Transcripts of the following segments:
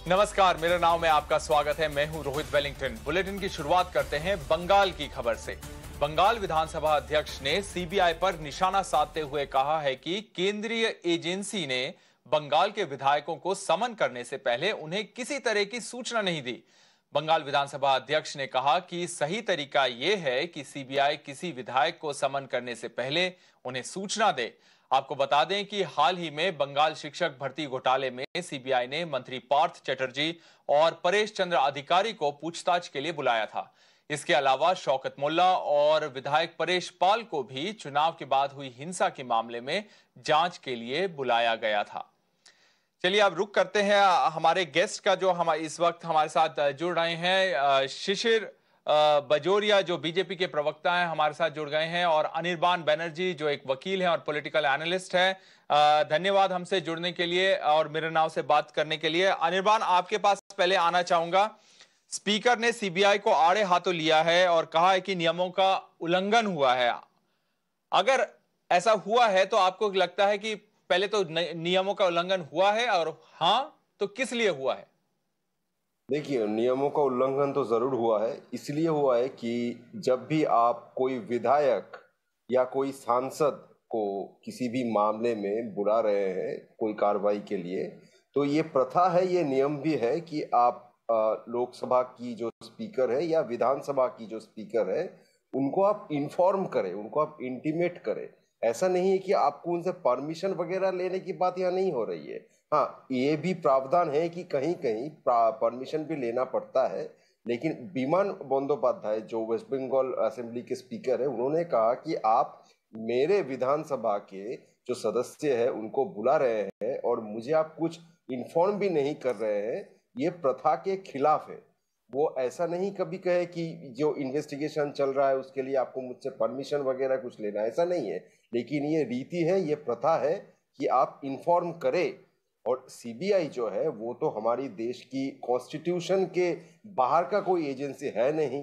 नमस्कार, मेरा नाम है, आपका स्वागत है। मैं हूं रोहित वेलिंगटन। बुलेटिन की शुरुआत करते हैं बंगाल की खबर से। बंगाल विधानसभा अध्यक्ष ने सीबीआई पर निशाना साधते हुए कहा है कि केंद्रीय एजेंसी ने बंगाल के विधायकों को समन करने से पहले उन्हें किसी तरह की सूचना नहीं दी। बंगाल विधानसभा अध्यक्ष ने कहा कि सही तरीका यह है कि सीबीआई किसी विधायक को समन करने से पहले उन्हें सूचना दे। आपको बता दें कि हाल ही में बंगाल शिक्षक भर्ती घोटाले में सीबीआई ने मंत्री पार्थ चटर्जी और परेश चंद्र अधिकारी को पूछताछ के लिए बुलाया था। इसके अलावा शौकत मोल्ला और विधायक परेश पाल को भी चुनाव के बाद हुई हिंसा के मामले में जांच के लिए बुलाया गया था। चलिए अब रुक करते हैं हमारे गेस्ट का, जो हम इस वक्त हमारे साथ जुड़ रहे हैं। शिशिर बजोरिया जो बीजेपी के प्रवक्ता हैं हमारे साथ जुड़ गए हैं, और अनिर्बान बनर्जी जो एक वकील हैं और पॉलिटिकल एनालिस्ट हैं। धन्यवाद हमसे जुड़ने के लिए और मेरे नाम से बात करने के लिए। अनिर्बान, आपके पास पहले आना चाहूंगा। स्पीकर ने सीबीआई को आड़े हाथों लिया है और कहा है कि नियमों का उल्लंघन हुआ है। अगर ऐसा हुआ है तो आपको लगता है कि पहले तो नियमों का उल्लंघन हुआ है, और हाँ तो किस लिए हुआ है? देखिए, नियमों का उल्लंघन तो जरूर हुआ है। इसलिए हुआ है कि जब भी आप कोई विधायक या कोई सांसद को किसी भी मामले में बुला रहे हैं कोई कार्रवाई के लिए, तो ये प्रथा है, ये नियम भी है कि आप लोकसभा की जो स्पीकर है या विधानसभा की जो स्पीकर है उनको आप इन्फॉर्म करें, उनको आप इंटीमेट करें। ऐसा नहीं है कि आपको उनसे परमिशन वगैरह लेने की बात यहाँ नहीं हो रही है। हाँ, ये भी प्रावधान है कि कहीं कहीं परमिशन भी लेना पड़ता है, लेकिन विमान बंदोपाध्याय जो वेस्ट बंगाल असेंबली के स्पीकर है, उन्होंने कहा कि आप मेरे विधानसभा के जो सदस्य हैं उनको बुला रहे हैं और मुझे आप कुछ इन्फॉर्म भी नहीं कर रहे हैं, ये प्रथा के खिलाफ है। वो ऐसा नहीं कभी कहे कि जो इन्वेस्टिगेशन चल रहा है उसके लिए आपको मुझसे परमिशन वगैरह कुछ लेना, ऐसा नहीं है। लेकिन ये रीति है, ये प्रथा है कि आप इन्फॉर्म करें। और सीबीआई जो है वो तो हमारी देश की कॉन्स्टिट्यूशन के बाहर का कोई एजेंसी है नहीं,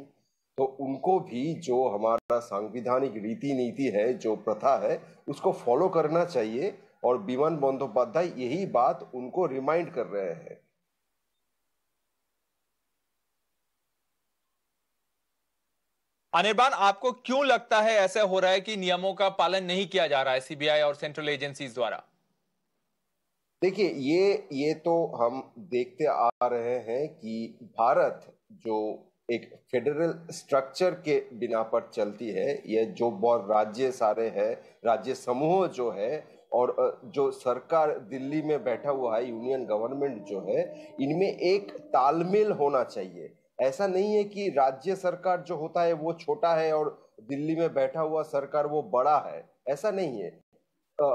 तो उनको भी जो हमारा सांविधानिक रीति नीति है, जो प्रथा है, उसको फॉलो करना चाहिए। और विमान बंदोपाध्याय यही बात उनको रिमाइंड कर रहे हैं। अनिर्बान, आपको क्यों लगता है ऐसा हो रहा है कि नियमों का पालन नहीं किया जा रहा है सीबीआई और सेंट्रल एजेंसीज द्वारा? देखिए, ये तो हम देखते आ रहे हैं कि भारत जो एक फेडरल स्ट्रक्चर के बिना पर चलती है, ये जो बहुत राज्य सारे हैं, राज्य समूह जो है, और जो सरकार दिल्ली में बैठा हुआ है, यूनियन गवर्नमेंट जो है, इनमें एक तालमेल होना चाहिए। ऐसा नहीं है कि राज्य सरकार जो होता है वो छोटा है और दिल्ली में बैठा हुआ सरकार वो बड़ा है, ऐसा नहीं है।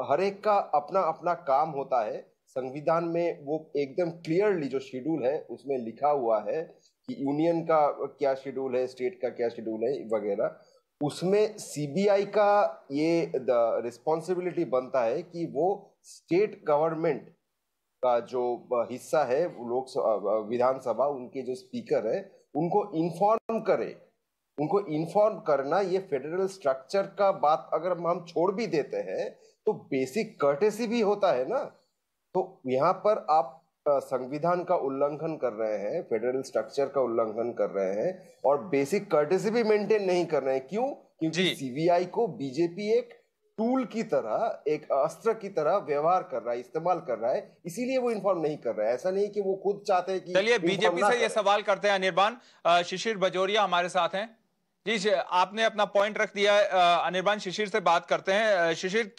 हर एक का अपना अपना काम होता है। संविधान में वो एकदम क्लियरली जो शेड्यूल है उसमें लिखा हुआ है कि यूनियन का क्या शेड्यूल है, स्टेट का क्या शेड्यूल है वगैरह। उसमें सीबीआई का ये रिस्पॉन्सिबिलिटी बनता है कि वो स्टेट गवर्नमेंट का जो हिस्सा है, लोकसभा विधानसभा, उनके जो स्पीकर है, उनको इन्फॉर्म करे। उनको इन्फॉर्म करना, ये फेडरल स्ट्रक्चर का बात अगर हम छोड़ भी देते हैं तो बेसिक कर्टेसी भी होता है ना। तो यहाँ पर आप संविधान का उल्लंघन कर रहे हैं, फेडरल स्ट्रक्चर का उल्लंघन कर रहे हैं और बेसिक कर्टेसी भी मेंटेन नहीं कर रहे हैं। क्यों? क्योंकि सीबीआई को बीजेपी एक टूल की तरह, एक अस्त्र की तरह व्यवहार कर रहा है, इस्तेमाल कर रहा है, इसीलिए वो इन्फॉर्म नहीं कर रहा है। ऐसा नहीं कि वो खुद चाहते हैं कि चलिए बीजेपी से ये सवाल करते हैं। अनिर्बान, शिशिर बजोरिया हमारे साथ हैं। जी, आपने अपना पॉइंट रख दिया है। अनिर्बान, शिशिर से बात करते हैं। शिशिर,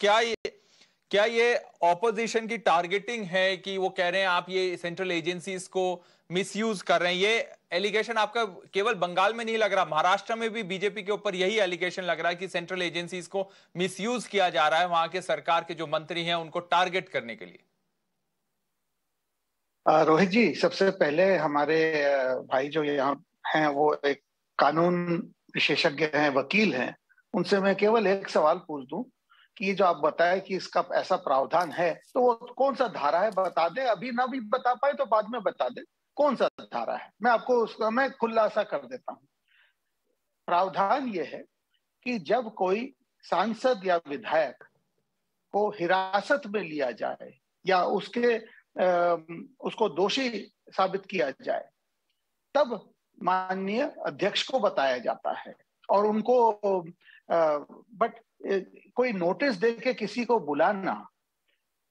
क्या ये ऑपोजिशन की टारगेटिंग है कि वो कह रहे हैं आप ये सेंट्रल एजेंसीज को मिसयूज कर रहे हैं? ये एलिगेशन आपका केवल बंगाल में नहीं लग रहा, महाराष्ट्र में भी बीजेपी के ऊपर यही एलिगेशन लग रहा है कि सेंट्रल एजेंसीज को मिसयूज किया जा रहा है वहां के सरकार के जो मंत्री हैं उनको टारगेट करने के लिए। रोहित जी, सबसे पहले हमारे भाई जो यहाँ हैं वो एक कानून विशेषज्ञ हैं, वकील हैं, उनसे मैं केवल एक सवाल पूछ दूं कि ये जो आप बताए कि इसका ऐसा प्रावधान है, तो वो कौन सा धारा है बता दें। अभी ना भी बता पाए तो बाद में बता दें कौन सा धारा है। मैं आपको उसका मैं खुलासा कर देता हूं। प्रावधान ये है कि जब कोई सांसद या विधायक को हिरासत में लिया जाए या उसको दोषी साबित किया जाए, तब माननीय अध्यक्ष को बताया जाता है। और उनको बट कोई नोटिस दे के किसी को बुलाना,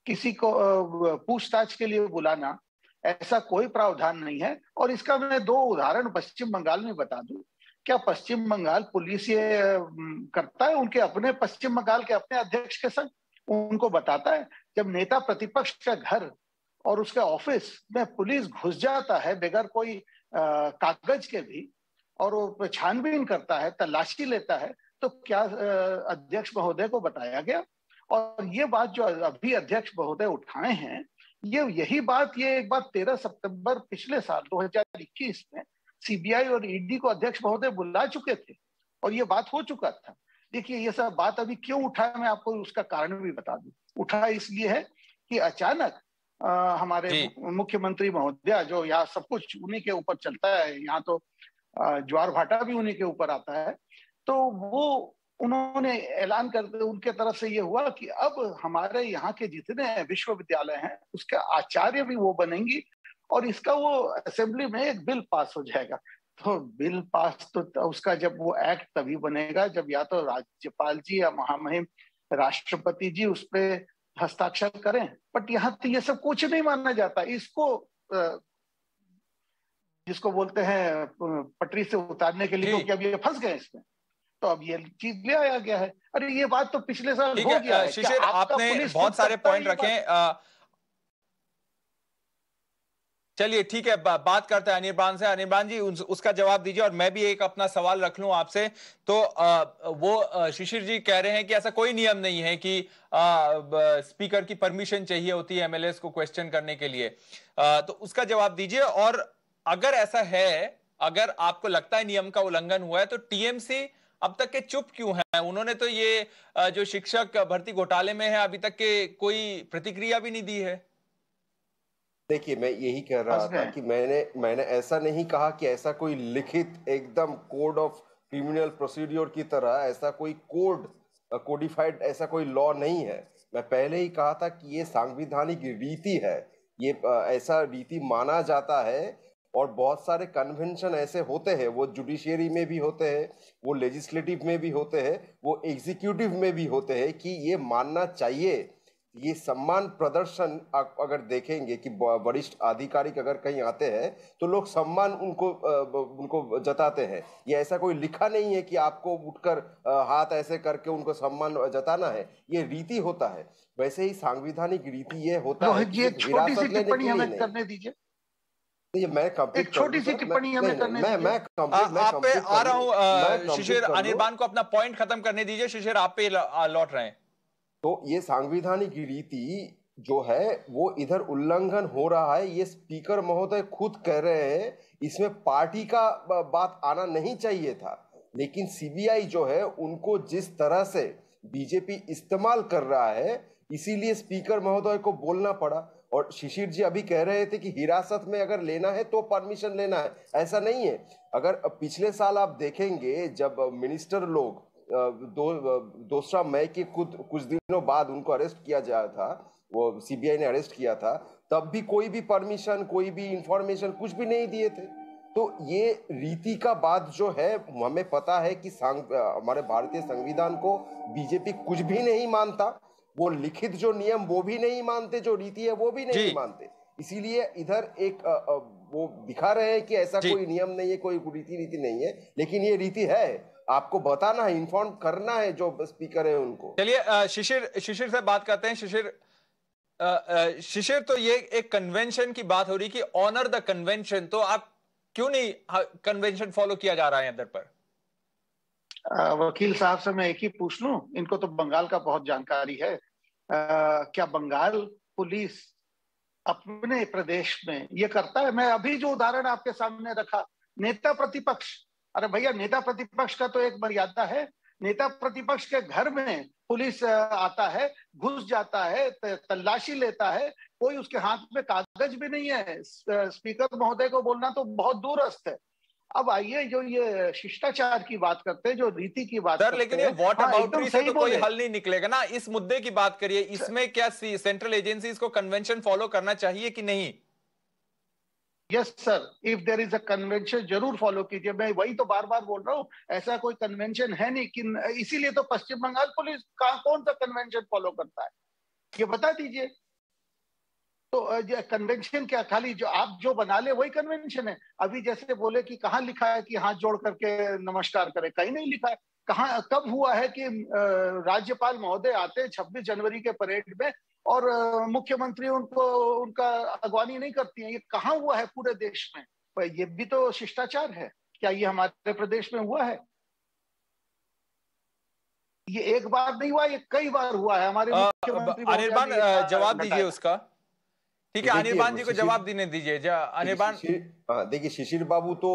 किसी को पूछताछ के लिए बुलाना, ऐसा कोई प्रावधान नहीं है। और इसका मैं 2 उदाहरण पश्चिम बंगाल में बता दूं। क्या पश्चिम बंगाल पुलिस ये करता है उनके अपने, पश्चिम बंगाल के अपने अध्यक्ष के संग उनको बताता है? जब नेता प्रतिपक्ष का घर और उसके ऑफिस में पुलिस घुस जाता है बगैर कोई कागज के भी, और वो छानबीन करता है, तलाशी लेता है, तो क्या अध्यक्ष महोदय को बताया गया? और ये बात जो अभी अध्यक्ष महोदय उठाए हैं, ये एक बात 13 सितंबर पिछले साल 2021 में सीबीआई और ईडी को अध्यक्ष महोदय बुला चुके थे और ये बात हो चुका था। देखिए, ये सब बात अभी क्यों उठा है, मैं आपको उसका कारण भी बता दूं। उठा इसलिए है कि अचानक हमारे मुख्यमंत्री महोदय, जो यहाँ सब कुछ उन्हीं के ऊपर चलता है, यहाँ तो ज्वार भाटा भी उन्हीं के ऊपर आता है, तो वो उन्होंने ऐलान कर दिया, उनके तरफ से ये हुआ कि अब हमारे यहाँ के जितने विश्वविद्यालय हैं उसके आचार्य भी वो बनेंगी और इसका वो असेंबली में एक बिल पास हो जाएगा। तो बिल पास तो उसका जब वो एक्ट तभी बनेगा जब या तो राज्यपाल जी या महामहिम राष्ट्रपति जी उस पर हस्ताक्षर करें। बट यहाँ तो ये सब कुछ नहीं माना जाता। इसको जिसको बोलते हैं पटरी से उतारने के लिए, क्योंकि अब ये फंस गए इसमें, तो अब ये चीज ले आया गया है। अरे ये बात तो पिछले साल हो गया है। शिशिर, आपने बहुत सारे पॉइंट रखे। चलिए ठीक है, बात करते हैं अनिर्बान से। अनिर्बान जी, उसका जवाब दीजिए और मैं भी एक अपना सवाल रख लूं आपसे। तो वो शिशिर जी कह रहे हैं कि ऐसा कोई नियम नहीं है कि स्पीकर की परमिशन चाहिए होती है एमएलएस को क्वेश्चन करने के लिए। तो उसका जवाब दीजिए। और अगर ऐसा है, अगर आपको लगता है नियम का उल्लंघन हुआ है, तो टीएमसी अब तक के चुप क्यों है? उन्होंने तो ये जो शिक्षक भर्ती घोटाले में है अभी तक के कोई प्रतिक्रिया भी नहीं दी है। देखिए, मैं यही कह रहा था कि मैंने ऐसा नहीं कहा कि ऐसा कोई लिखित एकदम कोड ऑफ क्रिमिनल प्रोसीड्योर की तरह ऐसा कोई कोडिफाइड ऐसा कोई लॉ नहीं है। मैं पहले ही कहा था कि ये सांविधानिक रीति है, ये ऐसा रीति माना जाता है और बहुत सारे कन्वेंशन ऐसे होते हैं, वो जुडिशियरी में भी होते हैं, वो लेजिस्लेटिव में भी होते हैं, वो एग्जीक्यूटिव में भी होते हैं कि ये मानना चाहिए। ये सम्मान प्रदर्शन अगर देखेंगे कि वरिष्ठ आधिकारिक अगर कहीं आते हैं तो लोग सम्मान उनको जताते हैं। ये ऐसा कोई लिखा नहीं है कि आपको उठकर हाथ ऐसे करके उनको सम्मान जताना है, ये रीति होता है। वैसे ही सांविधानिक रीति ये होता है। ये छोटी सी टिप्पणी हमें करने दीजिए। ये मैं कंप्लीट, एक छोटी सी टिप्पणी हमें करने दीजिए। मैं आप पे आ रहा हूं शिशिर। अनिर्बान को अपना पॉइंट खत्म करने दीजिए। शिशिर, आप पे लौट रहे हैं। तो ये सांविधानिक रीति जो है वो इधर उल्लंघन हो रहा है, ये स्पीकर महोदय खुद कह रहे हैं। इसमें पार्टी का बात आना नहीं चाहिए था, लेकिन सीबीआई जो है उनको जिस तरह से बीजेपी इस्तेमाल कर रहा है, इसीलिए स्पीकर महोदय को बोलना पड़ा। और शिशिर जी अभी कह रहे थे कि हिरासत में अगर लेना है तो परमिशन लेना है, ऐसा नहीं है। अगर पिछले साल आप देखेंगे जब मिनिस्टर लोग दूसरा मई के कुछ दिनों बाद उनको अरेस्ट किया गया था, वो सीबीआई ने अरेस्ट किया था, तब भी कोई भी परमिशन, कोई भी इंफॉर्मेशन कुछ भी नहीं दिए थे। तो ये रीति का बात जो है, हमें पता है कि हमारे भारतीय संविधान को बीजेपी कुछ भी नहीं मानता, वो लिखित जो नियम वो भी नहीं मानते, जो रीति है वो भी नहीं मानते। इसीलिए इधर एक वो दिखा रहे हैं कि ऐसा कोई नियम नहीं है, कोई रीति नहीं है, लेकिन ये रीति है। आपको बताना है, इन्फॉर्म करना है जो स्पीकर है उनको। चलिए शिशिर से बात करते हैं। शिशिर, तो ये एक कन्वेंशन की बात हो रही कि ऑनर द कन्वेंशन, तो आप क्यों नहीं कन्वेंशन फॉलो किया जा रहा है अंदर पर? वकील साहब से मैं एक ही पूछ लूं, इनको तो बंगाल का बहुत जानकारी है। क्या बंगाल पुलिस अपने प्रदेश में ये करता है? मैं अभी जो उदाहरण आपके सामने रखा, नेता प्रतिपक्ष, अरे भैया नेता प्रतिपक्ष का तो एक मर्यादा है। नेता प्रतिपक्ष के घर में पुलिस आता है, घुस जाता है, तलाशी लेता है, कोई उसके हाथ में कागज भी नहीं है। स्पीकर महोदय को बोलना तो बहुत दूरस्थ है। अब आइए जो ये शिष्टाचार की बात करते हैं, जो रीति की बात करते हैं, लेकिन ये व्हाट अबाउटरी से तो कोई हल नहीं निकलेगा ना। इस मुद्दे की बात करिए, इसमें क्या सेंट्रल एजेंसीज को कन्वेंशन फॉलो करना चाहिए कि नहीं? Yes sir, if there is a convention जरूर फॉलो कीजिए। मैं वही तो बार बार बोल रहा हूँ, ऐसा कोई कन्वेंशन है नहीं कि, इसीलिए तो पश्चिम बंगाल पुलिस कौन सा कन्वेंशन फॉलो करता है, ये बता दीजिए। तो कन्वेंशन क्या, खाली जो बना ले वही कन्वेंशन है? अभी जैसे बोले कि कहाँ लिखा है कि हाथ जोड़ करके नमस्कार करें, कहीं नहीं लिखा है। कहाँ कब हुआ है कि राज्यपाल महोदय आते हैं 26 जनवरी के परेड में और मुख्यमंत्री उनका अगवानी नहीं करती है? ये कहाँ हुआ है पूरे देश में? ये भी तो शिष्टाचार है। क्या ये हमारे प्रदेश में हुआ है? ये एक बार नहीं हुआ, ये कई बार हुआ है। हमारे मुख्यमंत्री अनिर्बान जवाब दीजिए उसका। ठीक है, अनिर्बान जी को जवाब देने दीजिए। अनिर्बान, देखिए शिशिर बाबू तो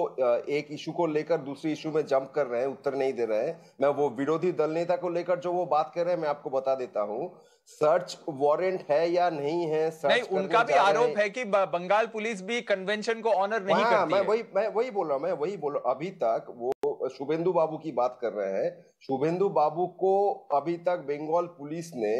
एक इशू को लेकर दूसरे इशू में जंप कर रहे हैं, उत्तर नहीं दे रहे हैं। मैं वो विरोधी दल नेता को लेकर जो वो बात कर रहे हैं, मैं आपको बता देता हूँ। सर्च वारंट है या नहीं है, नहीं, उनका भी आरोप है कि बंगाल पुलिस भी कन्वेंशन को ऑनर नहीं करती है। मैं वही बोल रहा हूँ। अभी तक वो शुभेंदु बाबू की बात कर रहे हैं। शुभेंदु बाबू को अभी तक बंगाल पुलिस ने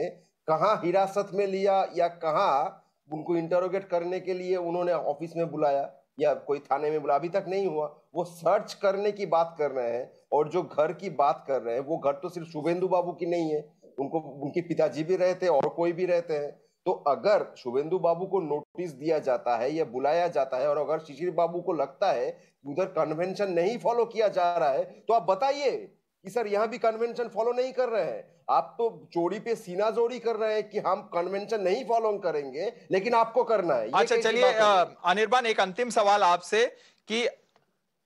कहाँ हिरासत में लिया या कहाँ उनको इंटरोगेट करने के लिए उन्होंने ऑफिस में बुलाया या कोई थाने में बुलाया, अभी तक नहीं हुआ। वो सर्च करने की बात कर रहे हैं। और जो घर की बात कर रहे हैं, वो घर तो सिर्फ शुभेंदु बाबू की नहीं है, उनको उनके पिताजी भी रहते हैं और कोई भी रहते हैं। तो अगर शुभेंदु बाबू को नोटिस दिया जाता है या बुलाया जाता है और अगर शिशिर बाबू को लगता है उधर कन्वेंशन नहीं फॉलो किया जा रहा है, तो आप बताइए कि सर यहाँ भी कन्वेंशन फॉलो नहीं कर रहे हैं। आप तो चोरी पे सीना जोड़ी कर रहे हैं कि हम कन्वेंशन नहीं फॉलो करेंगे, लेकिन आपको करना है। अच्छा चलिए अनिर्बान, एक अंतिम सवाल आपसे कि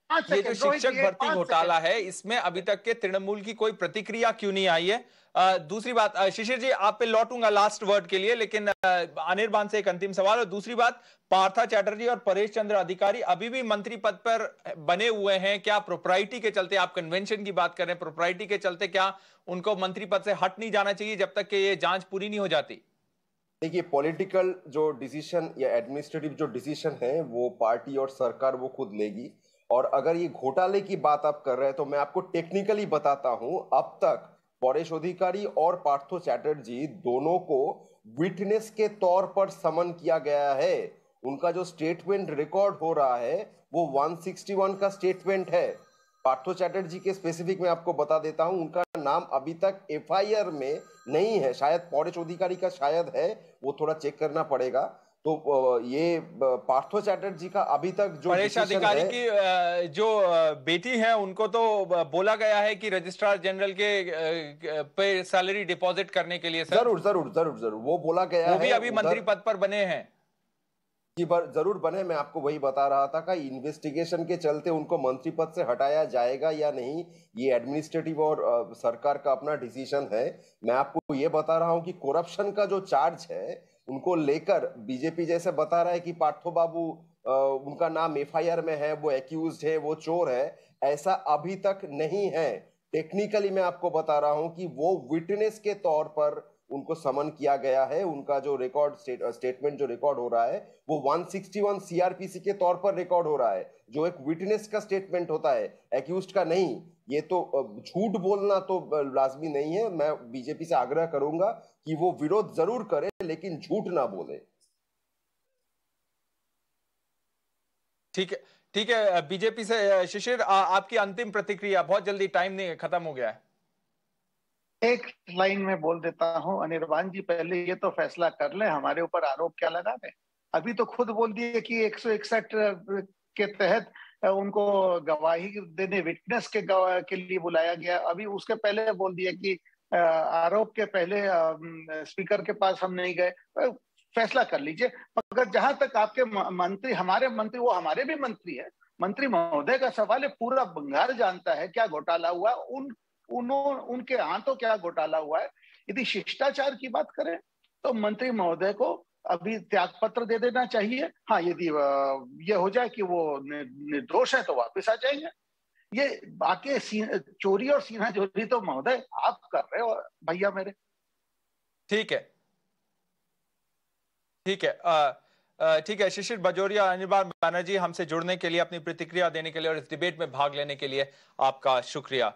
ये जो शिक्षक भर्ती घोटाला है, इसमें अभी तक के तृणमूल की कोई प्रतिक्रिया क्यों नहीं आई है? दूसरी बात, शिशिर जी आप पे लौटूंगा लास्ट वर्ड के लिए, लेकिन अनिर्बान से एक अंतिम सवाल। और दूसरी बात, पार्था चैटर्जी और परेश चंद्र अधिकारी अभी भी मंत्री पद पर बने हुए हैं। क्या प्रोप्राइटी के चलते, आप कन्वेंशन की बात कर रहे हैं, प्रोप्राइटी के चलते क्या उनको मंत्री पद से हट नहीं जाना चाहिए जब तक कि ये जांच पूरी नहीं हो जाती? देखिए, पॉलिटिकल जो डिसीजन या एडमिनिस्ट्रेटिव जो डिसीजन है वो पार्टी और सरकार वो खुद लेगी। और अगर ये घोटाले की बात आप कर रहे हैं तो मैं आपको टेक्निकली बताता हूं। अब तक परेश अधिकारी और पार्थो चैटर्जी दोनों को विटनेस के तौर पर समन किया गया है। उनका जो स्टेटमेंट रिकॉर्ड हो रहा है वो 161 का स्टेटमेंट है। पार्थो चैटर्जी के स्पेसिफिक में आपको बता देता हूं, उनका नाम अभी तक एफआईआर में नहीं है। शायद परेश अधिकारी का शायद है, वो थोड़ा चेक करना पड़ेगा। तो ये पार्थो चैटर्जी का अभी तक जो परेश अधिकारी की जो बेटी है उनको तो बोला गया है कि रजिस्ट्रार जनरल के पे सैलरी डिपॉजिट करने के लिए। सर जरूर वो बोला गया है। वो भी अभी मंत्री पद पर बने हैं जी, जरूर बने। मैं आपको वही बता रहा था कि इन्वेस्टिगेशन के चलते उनको मंत्री पद से हटाया जाएगा या नहीं, ये एडमिनिस्ट्रेटिव और सरकार का अपना डिसीजन है। मैं आपको ये बता रहा हूं कि करप्शन का जो चार्ज है उनको लेकर बीजेपी जैसे बता रहा है कि पार्थो बाबू उनका नाम एफआईआर में है, वो एक्यूज्ड है, वो चोर है। ऐसा अभी तक नहीं है। टेक्निकली मैं आपको बता रहा हूं कि वो विटनेस के तौर पर उनको समन किया गया है। उनका जो रिकॉर्ड स्टेटमेंट जो रिकॉर्ड हो रहा है वो 161 सीआरपीसी के तौर पर रिकॉर्ड हो रहा है, जो एक विटनेस का स्टेटमेंट होता है, एक्यूज्ड का नहीं। ये तो झूठ बोलना तो लाजमी नहीं है। मैं बीजेपी से आग्रह करूंगा कि वो विरोध जरूर करे लेकिन झूठ ना बोले। ठीक है बीजेपी से शिशिर, आपकी अंतिम प्रतिक्रिया, बहुत जल्दी, टाइम नहीं खत्म हो गया है। एक लाइन में बोल देता हूं, अनिर्बान जी पहले ये तो फैसला कर ले हमारे ऊपर आरोप क्या लगा रहे। अभी तो खुद बोल दिए कि 161 के तहत उनको गवाही देने, विटनेस के लिए बुलाया गया। अभी उसके पहले बोल दिया कि आरोप के पहले स्पीकर के पास हम नहीं गए। फैसला कर लीजिए। मगर जहां तक आपके मंत्री, हमारे मंत्री, वो हमारे भी मंत्री है, मंत्री महोदय का सवाल है, पूरा बंगाल जानता है क्या घोटाला हुआ, उनके यहाँ तो क्या घोटाला हुआ है। यदि शिष्टाचार की बात करें तो मंत्री महोदय को अभी त्याग पत्र दे देना चाहिए। हाँ, यदि ये हो जाए कि वो निर्दोष है तो वापस आ जाएंगे। ये बाकी चोरी और सीना चोरी तो महोदय आप कर रहे हो भैया मेरे। ठीक है ठीक है शिशिर बजोरिया, अनिर्बान बनर्जी, हमसे जुड़ने के लिए, अपनी प्रतिक्रिया देने के लिए और इस डिबेट में भाग लेने के लिए आपका शुक्रिया।